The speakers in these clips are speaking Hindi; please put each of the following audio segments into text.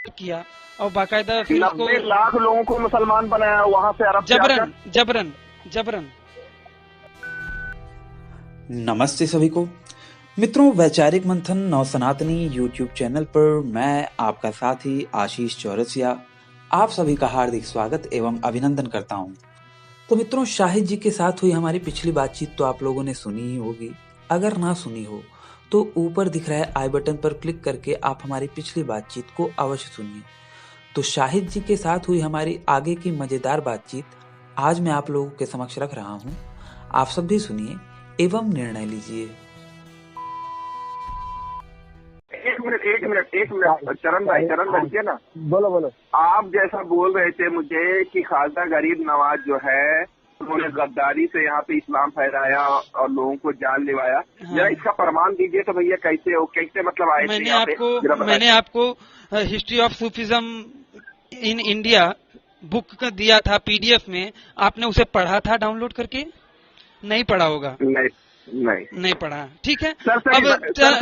किया और बाकायदा फिर उसको 90 लाख लोगों को मुसलमान बनाया वहां से अरब से आकर। जबरन जबरन जबरन। नमस्ते सभी को मित्रों, वैचारिक मंथन नव सनातनी यूट्यूब चैनल पर मैं आपका साथी आशीष चौरसिया आप सभी का हार्दिक स्वागत एवं अभिनंदन करता हूं। तो मित्रों, शाहिद जी के साथ हुई हमारी पिछली बातचीत तो आप लोगों ने सुनी ही होगी। अगर ना सुनी हो तो ऊपर दिख रहा है आई बटन पर क्लिक करके आप हमारी पिछली बातचीत को अवश्य सुनिए। तो शाहिद जी के साथ हुई हमारी आगे की मजेदार बातचीत आज मैं आप लोगों के समक्ष रख रहा हूं। आप सब भी सुनिए एवं निर्णय लीजिए। एक मिनट चरण भाई देखिए ना, बोलो। आप जैसा बोल रहे थे मुझे कि खालसा गरीब नवाज जो है उन्होंने गद्दारी से यहाँ पे इस्लाम फैलाया और लोगों को जान दिलवाया। जरा इसका प्रमाण दीजिए तो भैया, कैसे मतलब आए थे? मैंने आपको history of Sufism in India book का दिया था पीडीएफ में। आपने उसे पढ़ा था डाउनलोड करके? नहीं पढ़ा होगा। नहीं पढ़ा, ठीक है। अब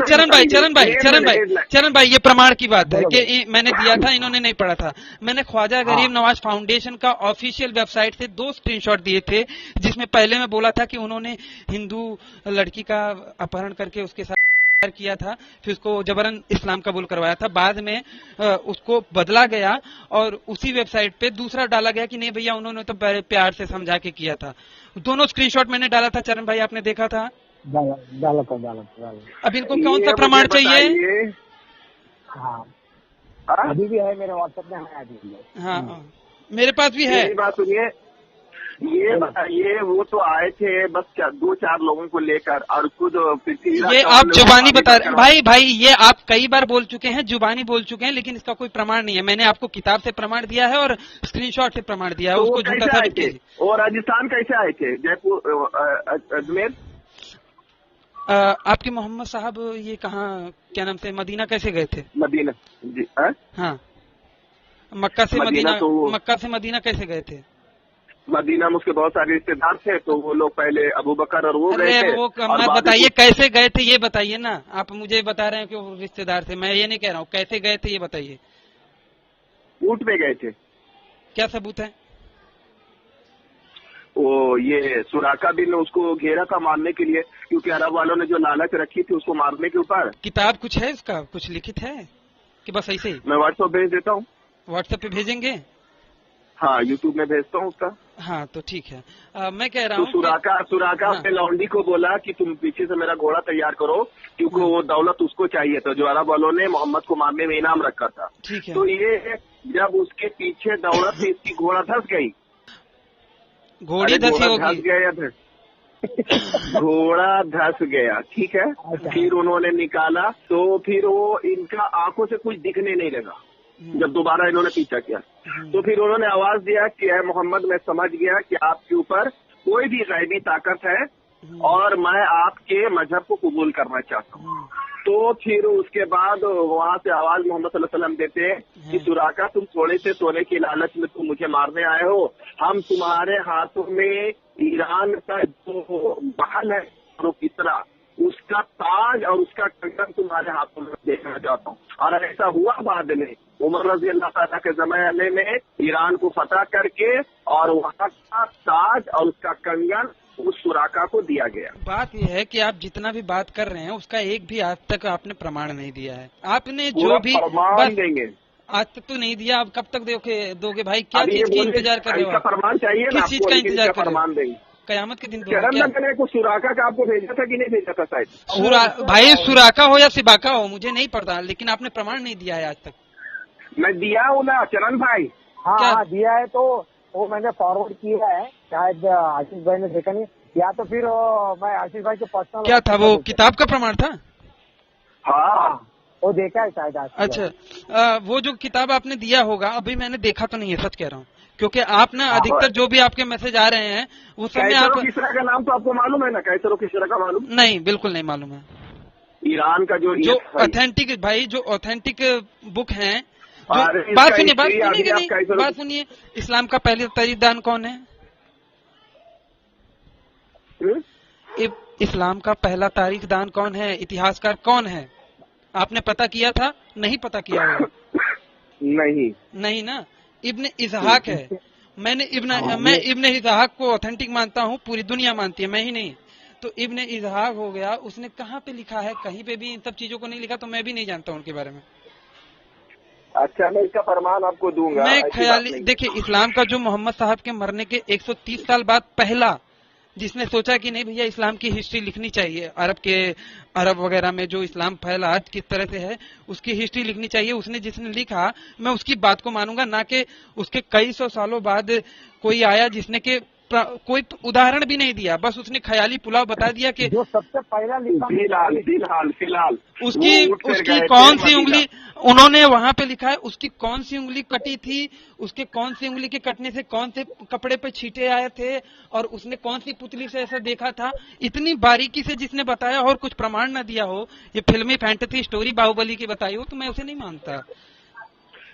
चरण भाई ये प्रमाण की बात है कि मैंने दिया था, इन्होंने नहीं पढ़ा था। मैंने ख्वाजा गरीब नवाज फाउंडेशन का ऑफिशियल वेबसाइट से 2 स्क्रीनशॉट दिए थे, जिसमें पहले मैं बोला था कि उन्होंने हिंदू लड़की का अपहरण करके उसके साथ किया था, फिर उसको जबरन इस्लाम कबूल करवाया था। बाद में उसको बदला गया और उसी वेबसाइट पे दूसरा डाला गया कि नहीं भैया उन्होंने तो प्यार से समझा के किया था। दोनों स्क्रीनशॉट मैंने डाला था। चरण भाई आपने देखा था? डाला था। अब इनको कौन सा प्रमाण चाहिए? हाँ, अभी भी है मेरे व्हाट्सएप में, है अभी। हाँ मेरे पास भी है। बात सुनिए, ये बताइए, वो तो आए थे बस 2-4 लोगों को लेकर और खुद ये आप जुबानी बता रहे भाई ये आप कई बार बोल चुके हैं, जुबानी बोल चुके हैं, लेकिन इसका कोई प्रमाण नहीं है। मैंने आपको किताब से प्रमाण दिया है और स्क्रीनशॉट से प्रमाण दिया है। उसको झूठा साबित कीजिए। और राजस्थान कैसे आए थे? जयपुर, अजमेर? आपके मोहम्मद साहब ये कहाँ, क्या नाम से, मदीना कैसे गए थे? मदीना जी, हाँ, मक्का से मदीना कैसे गए थे? मदीना में उसके बहुत सारे रिश्तेदार थे, तो वो लोग पहले अबू बकर और वो गए थे। वो मत बताइए कैसे गए थे, ये बताइए ना। आप मुझे बता रहे हैं कि वो रिश्तेदार थे, मैं ये नहीं कह रहा हूँ। कैसे गए थे ये बताइए। ऊंट पे गए थे। क्या सबूत है? वो ये सुराका बिन उसको घेरा था मारने के लिए, क्योंकि अरब वालों ने जो लालच रखी थी उसको मारने के ऊपर। किताब कुछ है इसका, कुछ लिखित है कि बस ऐसे ही? मैं व्हाट्सएप भेज देता हूँ। व्हाट्सएप पे भेजेंगे? हाँ, यूट्यूब में भेजता हूँ उसका। हाँ तो ठीक है। मैं कह रहा हूँ सुराका अपने लौंडी को बोला कि तुम पीछे से मेरा घोड़ा तैयार करो, क्योंकि वो दौलत उसको चाहिए था जो अरब वालों ने मोहम्मद को मारने में इनाम रखा था। ठीक है। तो ये जब उसके पीछे दौलत से इसकी घोड़ा धस गई, घोड़ी धसी होगी, घोड़ा धस गया, ठीक है। फिर उन्होंने निकाला तो फिर वो इनका आंखों से कुछ दिखने नहीं लगा। जब दोबारा इन्होंने पीछा किया तो फिर उन्होंने आवाज दिया कि ऐ मोहम्मद, मैं समझ गया कि आपके ऊपर कोई भी गैबी ताकत है और मैं आपके मजहब को कबूल करना चाहता हूँ। तो फिर उसके बाद वहाँ से आवाज मोहम्मद सल्लल्लाहु अलैहि वसल्लम देते हैं कि सुराका, तुम थोड़े से सोने की लालच में तुम मुझे मारने आए हो। हम तुम्हारे हाथों में ईरान का जो महल है वो किसरा, उसका ताज और उसका कंगन तुम्हारे हाथों में देखना चाहता हूँ। और ऐसा हुआ बाद में उमर रजी अल्लाह ताला के ज़माने में ईरान को फतह करके और वहाँ का ताज और उसका कंगन उस सुराका को दिया गया। बात यह है कि आप जितना भी बात कर रहे हैं उसका एक भी आज तक आपने प्रमाण नहीं दिया है। आपने जो भी प्रमाण देंगे आज तक तो नहीं दिया, आप कब तक दोगे भाई? क्या चीज का इंतजार कर रहे हो? प्रमाण चाहिए, किस चीज का इंतजार कर रहे हो? कयामत के दिन को सुराका का आपको भेजा था कि नहीं भेजा था? शायद भाई सुराका हो या सिबाका हो मुझे नहीं पता, लेकिन आपने प्रमाण नहीं दिया है आज तक। मैं दिया हूँ ना चरण भाई। हाँ दिया है, तो वो मैंने फॉरवर्ड किया है, शायद आशीष भाई ने देखा नहीं, या तो फिर मैं आशीष भाई के पर्सनल। क्या था वो? किताब का प्रमाण था? हाँ वो देखा है शायद। अच्छा, वो जो किताब आपने दिया होगा, अभी मैंने देखा तो नहीं है, सच कह रहा हूँ, क्योंकि आप ना अधिकतर जो भी आपके मैसेज आ रहे हैं उस समय आप किसरा का नाम तो आपको मालूम है ना? कैसरो किसरा का मालूम? नहीं, बिल्कुल नहीं मालूम है। ईरान का जो ऑथेंटिक भाई, जो ऑथेंटिक बुक है, बात सुनिए, इस्लाम का पहले तारीख दान कौन है? इस्लाम का पहला तारीख दान कौन है? इतिहासकार कौन है? आपने पता किया था? नहीं पता किया होगा। नहीं नहीं ना, इब्न इजहाक है। मैं इब्न इजहाक को ऑथेंटिक मानता हूँ, पूरी दुनिया मानती है, मैं ही नहीं। तो इब्न इजहाक हो गया, उसने कहाँ पे लिखा है? कहीं पे भी इन सब चीजों को नहीं लिखा, तो मैं भी नहीं जानता उनके बारे में। अच्छा, मैं इसका प्रमाण आपको दूंगा। मैं ख्याली देखिए, इस्लाम का जो मोहम्मद साहब के मरने के 130 साल बाद पहला जिसने सोचा कि नहीं भैया इस्लाम की हिस्ट्री लिखनी चाहिए, अरब वगैरह में जो इस्लाम फैला आज किस तरह से है उसकी हिस्ट्री लिखनी चाहिए, उसने जिसने लिखा, मैं उसकी बात को मानूंगा, ना कि उसके कई सौ सालों बाद कोई आया जिसने के कोई उदाहरण भी नहीं दिया, बस उसने ख्याली पुलाव बता दिया कि जो सबसे पहला लिखा फिलहाल उसकी कौन सी उंगली उन्होंने वहां पे लिखा है, उसकी कौन सी उंगली कटी थी, उसके कौन सी उंगली के कटने से कौन से कपड़े पे छींटे आए थे, और उसने कौन सी पुतली से ऐसा देखा था, इतनी बारीकी से जिसने बताया और कुछ प्रमाण न दिया हो, ये फिल्मी फैंटेसी स्टोरी बाहुबली की बताई हो, तो मैं उसे नहीं मानता।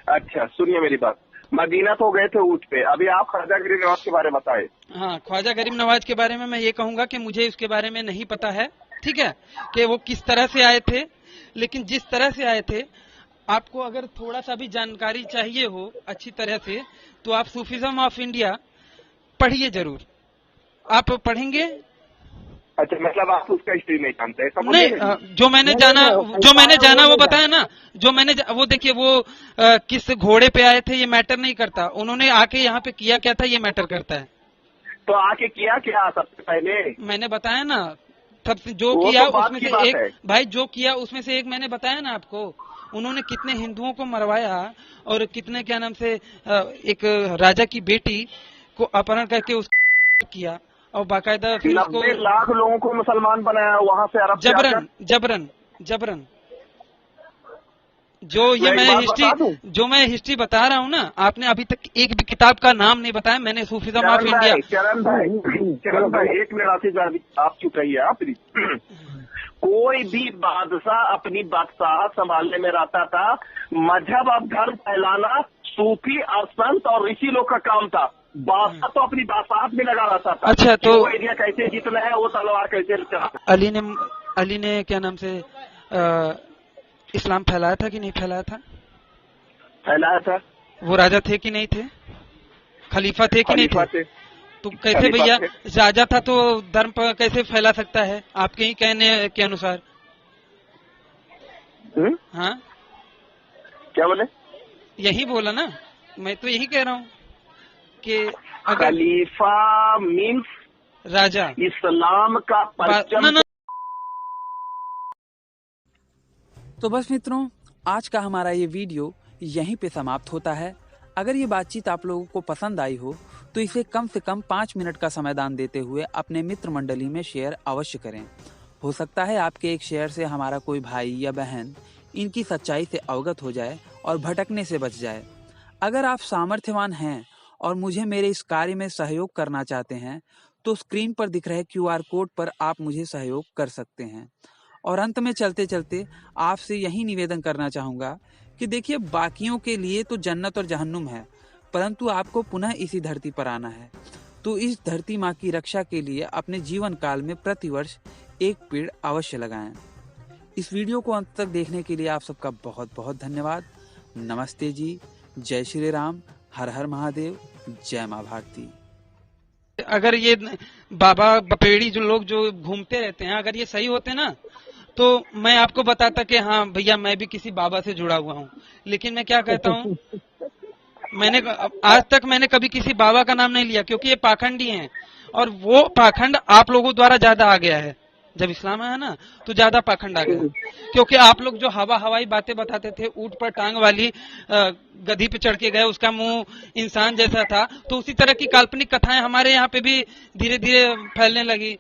अच्छा सुनिए मेरी बात, मदीना तो गए थे ऊँट पे, अभी आप ख्वाजा गरीब नवाज के बारे में बताए। हाँ, ख्वाजा गरीब नवाज के बारे में मैं ये कहूंगा कि मुझे उसके बारे में नहीं पता है, ठीक है, कि वो किस तरह से आए थे, लेकिन जिस तरह से आए थे, आपको अगर थोड़ा सा भी जानकारी चाहिए हो अच्छी तरह से, तो आप सूफिज्म ऑफ इंडिया पढ़िए जरूर। आप पढ़ेंगे? अच्छा, मतलब आप उसका हिस्ट्री नहीं जानते? नहीं, जो मैंने जाना वो बताया ना, वो देखिए, वो किस घोड़े पे आए थे ये मैटर नहीं करता, उन्होंने आके यहाँ पे किया क्या था ये मैटर करता है। तो आके किया क्या सबसे पहले? मैंने बताया ना, सबसे जो किया उसमें से एक, भाई जो किया उसमें से एक मैंने बताया ना आपको, उन्होंने कितने हिंदुओं को मरवाया और कितने क्या नाम से एक राजा की बेटी को अपहरण करके उसको किया, और बाकायदा फिर उसको 90 लाख लोगों को मुसलमान बनाया वहां से अरब जबरन। जो मैं हिस्ट्री बता रहा हूँ ना, आपने अभी तक एक भी किताब का नाम नहीं बताया। मैंने सूफिज्म ऑफ इंडिया। चरण भाई एक मिनट आप चुप रहिए आप। कोई भी बादशाह अपनी बादशाह संभालने में रहता था, मजहब और धर्म फैलाना सूफी और संत और ऋषि लोग का काम था। बादशाह तो अपनी बादशाहत में लगा रहता था। अच्छा, तो वो एरिया कैसे जीतना है, वो तलवार कैसे चलाना। अली ने क्या नाम से इस्लाम फैलाया था कि नहीं फैलाया था? फैलाया था। वो राजा थे कि नहीं थे? खलीफा थे कि नहीं थे? तो कैसे भैया, राजा था तो धर्म कैसे फैला सकता है आपके ही कहने के अनुसार? हाँ, क्या बोले? यही बोला ना, मैं तो यही कह रहा हूँ कि अगर खलीफा मीन्स राजा, इस्लाम का परचम। तो बस मित्रों, आज का हमारा ये वीडियो यहीं पे समाप्त होता है। अगर ये बातचीत आप लोगों को पसंद आई हो तो इसे कम से कम 5 मिनट का समाधान देते हुए अपने मित्र मंडली में शेयर अवश्य करें। हो सकता है आपके एक शेयर से हमारा कोई भाई या बहन इनकी सच्चाई से अवगत हो जाए और भटकने से बच जाए। अगर आप सामर्थ्यवान हैं और मुझे मेरे इस कार्य में सहयोग करना चाहते हैं तो स्क्रीन पर दिख रहे QR कोड पर आप मुझे सहयोग कर सकते हैं। और अंत में चलते चलते आपसे यही निवेदन करना चाहूँगा कि देखिए, बाकियों के लिए तो जन्नत और जहन्नुम है, परंतु आपको पुनः इसी धरती पर आना है। तो इस धरती माँ की रक्षा के लिए अपने जीवन काल में प्रतिवर्ष एक पेड़ अवश्य लगाएं। इस वीडियो को अंत तक देखने के लिए आप सबका बहुत बहुत धन्यवाद। नमस्ते जी, जय श्री राम, हर हर महादेव, जय माँ भारती। अगर ये बाबा बपेड़ी जो लोग जो घूमते रहते हैं, अगर ये सही होते ना, तो मैं आपको बताता कि हाँ भैया मैं भी किसी बाबा से जुड़ा हुआ हूँ। लेकिन मैं क्या कहता हूँ, आज तक मैंने कभी किसी बाबा का नाम नहीं लिया, क्योंकि ये पाखंडी हैं, और वो पाखंड आप लोगों द्वारा ज्यादा आ गया है। जब इस्लाम आया ना तो ज्यादा पाखंड आ गया, क्योंकि आप लोग जो हवाई बातें बताते थे, ऊंट पर टांग वाली गधी पे चढ़ के गए, उसका मुंह इंसान जैसा था, तो उसी तरह की काल्पनिक कथाएं हमारे यहाँ पे भी धीरे धीरे फैलने लगी।